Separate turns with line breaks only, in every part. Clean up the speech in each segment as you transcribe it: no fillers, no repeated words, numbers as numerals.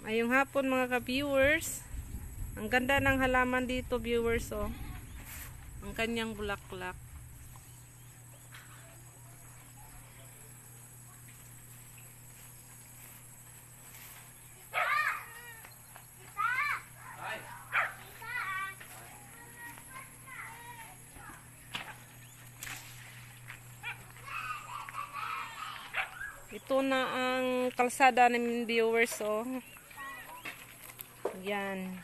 Ngayong hapon mga ka-viewers. Ang ganda ng halaman dito, viewers, oh. Ang kanyang bulaklak. Ito na ang kalsada namin, viewers, oh. Yan.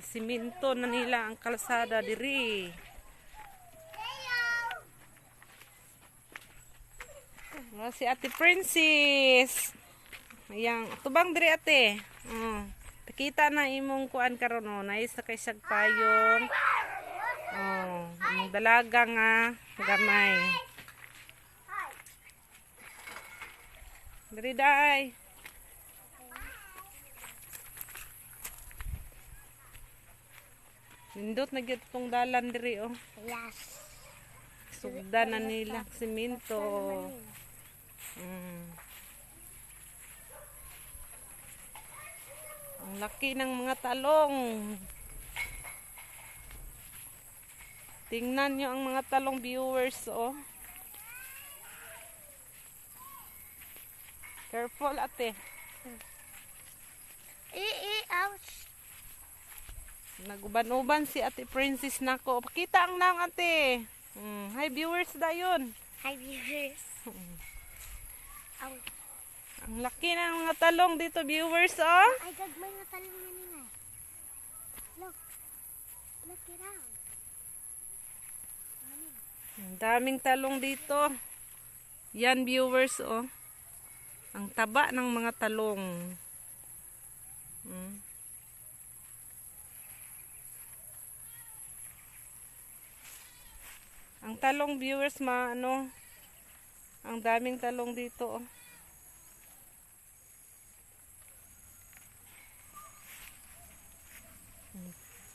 Siminto na nila ang kalsada diri. Si Ate Princess. Ayan, tubang diri ate. Nakita na imong kuan karon, no. Nice na kay sagpayong. Ang dalaga nga gamay. Diri day. Nindot na gyud tong dalan diri, oh.
Yes.
Sugdan na nila semento. Ang laki ng mga talong. Tingnan nyo ang mga talong, viewers, oh. Careful, ate.
Ouch.
Naguban-uban si Ate Princess nako. Pakita ang nang, ate. Hi, viewers dayon.
Hi, viewers. Ouch.
Ang laki ng mga talong dito, viewers, oh.
Ay, gagmay nga talong na nila. Look. Look it out.
Ang daming talong dito. Yan, viewers, oh. Ang taba ng mga talong. Ang talong, viewers, ang daming talong dito, oh.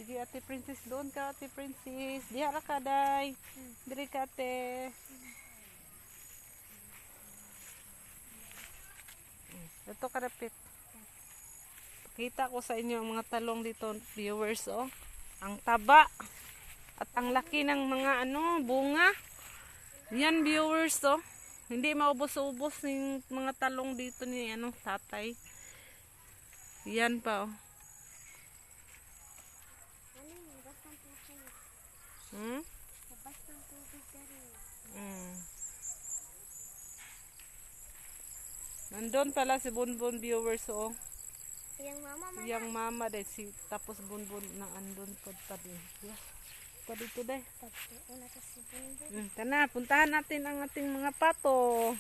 Sige, Ate Princess, doon ka, Ate Princess. Diha ra ka, day. Diri ka, ate. Ito ka, rapit. Pakita ko sa inyo ang mga talong dito, viewers, oh. Ang taba. At ang laki ng mga, bunga. Yan, viewers, oh. Hindi maubos-ubos ng mga talong dito ni, tatay. Yan pa, oh. Nandun pala si Bunbun, viewers, oh. Yang mama deh tapos Bunbun na andun po tabi. Yeah. Dito deh. Tana, puntahan natin ang ating mga pato.